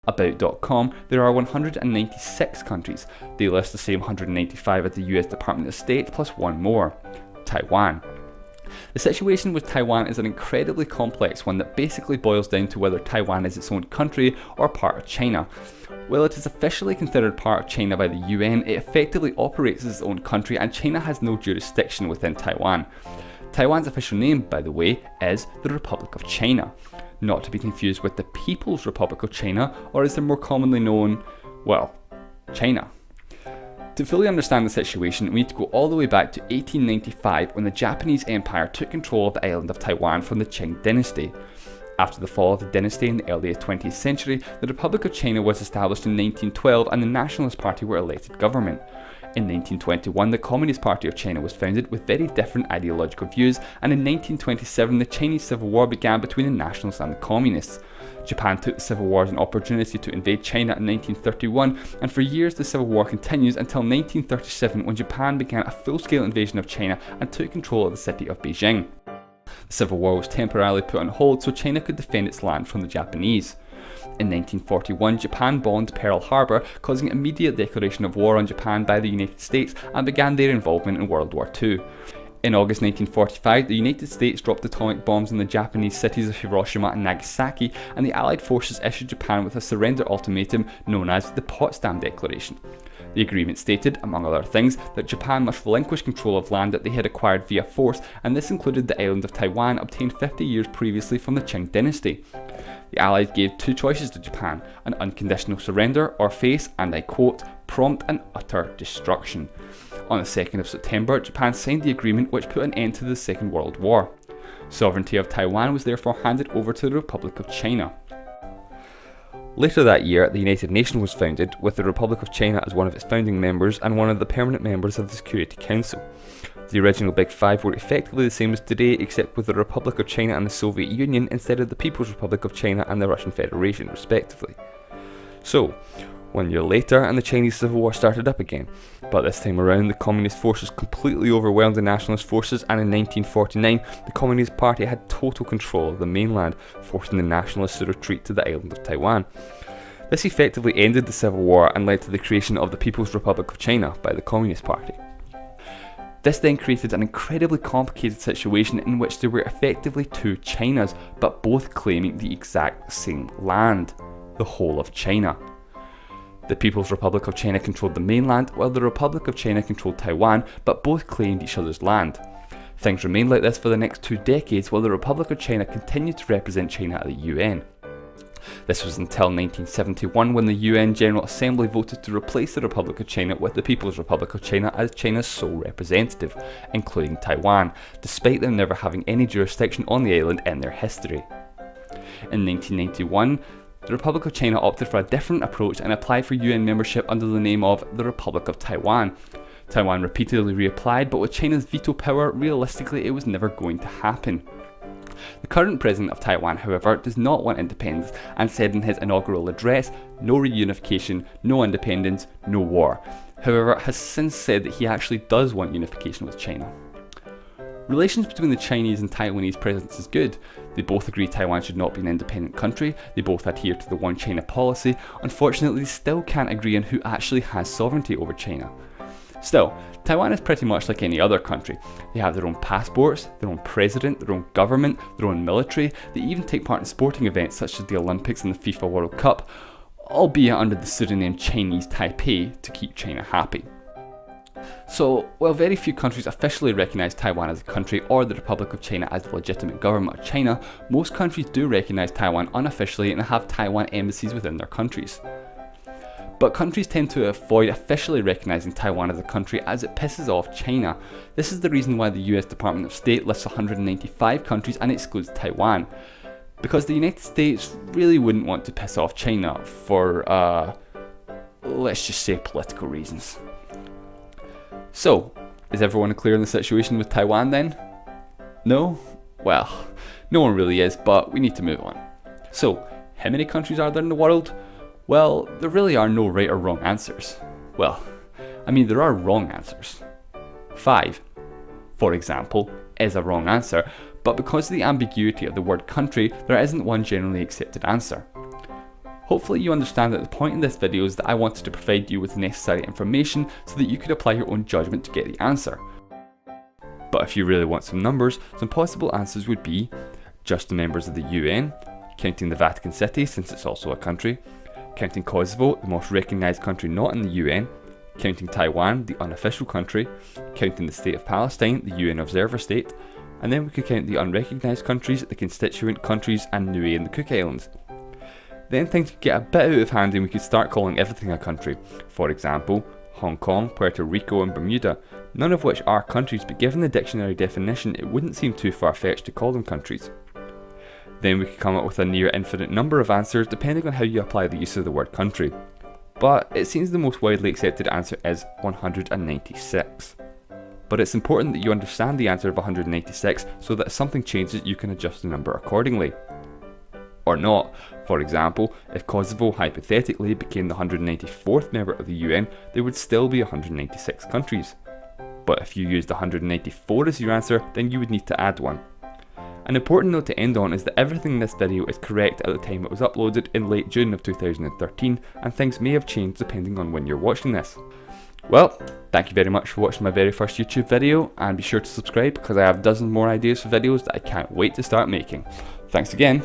About.com, there are 196 countries. They list the same 195 as the US Department of State plus one more, Taiwan. The situation with Taiwan is an incredibly complex one that basically boils down to whether Taiwan is its own country or part of China. While it is officially considered part of China by the UN, it effectively operates as its own country and China has no jurisdiction within Taiwan. Taiwan's official name, by the way, is the Republic of China, not to be confused with the People's Republic of China, or as they're more commonly known, well, China. To fully understand the situation, we need to go all the way back to 1895 when the Japanese Empire took control of the island of Taiwan from the Qing dynasty. After the fall of the dynasty in the early 20th century, the Republic of China was established in 1912 and the Nationalist Party were elected government. In 1921, the Communist Party of China was founded with very different ideological views, and in 1927 the Chinese Civil War began between the Nationalists and the Communists. Japan took the Civil War as an opportunity to invade China in 1931, and for years the Civil War continues until 1937 when Japan began a full-scale invasion of China and took control of the city of Beijing. The Civil War was temporarily put on hold so China could defend its land from the Japanese. In 1941, Japan bombed Pearl Harbor, causing immediate declaration of war on Japan by the United States and began their involvement in World War II. In August 1945, the United States dropped atomic bombs in the Japanese cities of Hiroshima and Nagasaki, and the Allied forces issued Japan with a surrender ultimatum known as the Potsdam Declaration. The agreement stated, among other things, that Japan must relinquish control of land that they had acquired via force, and this included the island of Taiwan obtained 50 years previously from the Qing dynasty. The Allies gave two choices to Japan, an unconditional surrender or face, and I quote, prompt and utter destruction. On the 2nd of September, Japan signed the agreement which put an end to the Second World War. Sovereignty of Taiwan was therefore handed over to the Republic of China. Later that year, the United Nations was founded, with the Republic of China as one of its founding members and one of the permanent members of the Security Council. The original Big Five were effectively the same as today, except with the Republic of China and the Soviet Union instead of the People's Republic of China and the Russian Federation, respectively. So, 1 year later, and the Chinese Civil War started up again, but this time around the Communist forces completely overwhelmed the Nationalist forces, and in 1949 the Communist Party had total control of the mainland, forcing the Nationalists to retreat to the island of Taiwan. This effectively ended the Civil War and led to the creation of the People's Republic of China by the Communist Party. This then created an incredibly complicated situation in which there were effectively two Chinas, but both claiming the exact same land, the whole of China. The People's Republic of China controlled the mainland, while the Republic of China controlled Taiwan, but both claimed each other's land. Things remained like this for the next 2 decades, while the Republic of China continued to represent China at the UN. This was until 1971 when the UN General Assembly voted to replace the Republic of China with the People's Republic of China as China's sole representative, including Taiwan, despite them never having any jurisdiction on the island in their history. In 1991, the Republic of China opted for a different approach and applied for UN membership under the name of the Republic of Taiwan. Taiwan repeatedly reapplied, but with China's veto power, realistically it was never going to happen. The current president of Taiwan, however, does not want independence and said in his inaugural address, no reunification, no independence, no war. However, has since said that he actually does want unification with China. Relations between the Chinese and Taiwanese presidents is good. They both agree Taiwan should not be an independent country, they both adhere to the One China policy. Unfortunately, they still can't agree on who actually has sovereignty over China. Still, Taiwan is pretty much like any other country. They have their own passports, their own president, their own government, their own military. They even take part in sporting events such as the Olympics and the FIFA World Cup, albeit under the pseudonym Chinese Taipei to keep China happy. So, while very few countries officially recognise Taiwan as a country or the Republic of China as the legitimate government of China, most countries do recognise Taiwan unofficially and have Taiwan embassies within their countries. But countries tend to avoid officially recognising Taiwan as a country as it pisses off China. This is the reason why the US Department of State lists 195 countries and excludes Taiwan. Because the United States really wouldn't want to piss off China for, let's just say political reasons. So, is everyone clear on the situation with Taiwan then? No? Well, no one really is, but we need to move on. So, how many countries are there in the world? Well, there really are no right or wrong answers. Well, I mean there are wrong answers. 5, for example, is a wrong answer, but because of the ambiguity of the word country, there isn't one generally accepted answer. Hopefully you understand that the point in this video is that I wanted to provide you with the necessary information so that you could apply your own judgment to get the answer. But if you really want some numbers, some possible answers would be just the members of the UN, counting the Vatican City since it's also a country, counting Kosovo, the most recognised country not in the UN, counting Taiwan, the unofficial country, counting the State of Palestine, the UN observer state, and then we could count the unrecognised countries, the constituent countries, and Niue and the Cook Islands. Then things could get a bit out of hand and we could start calling everything a country. For example, Hong Kong, Puerto Rico and Bermuda, none of which are countries, but given the dictionary definition it wouldn't seem too far-fetched to call them countries. Then we could come up with a near infinite number of answers depending on how you apply the use of the word country. But it seems the most widely accepted answer is 196. But it's important that you understand the answer of 196 so that if something changes you can adjust the number accordingly. Or not. For example, if Kosovo hypothetically became the 194th member of the UN, there would still be 196 countries. But if you used 194 as your answer, then you would need to add one. An important note to end on is that everything in this video is correct at the time it was uploaded in late June of 2013, and things may have changed depending on when you're watching this. Well, thank you very much for watching my very first YouTube video, and be sure to subscribe because I have dozens more ideas for videos that I can't wait to start making. Thanks again.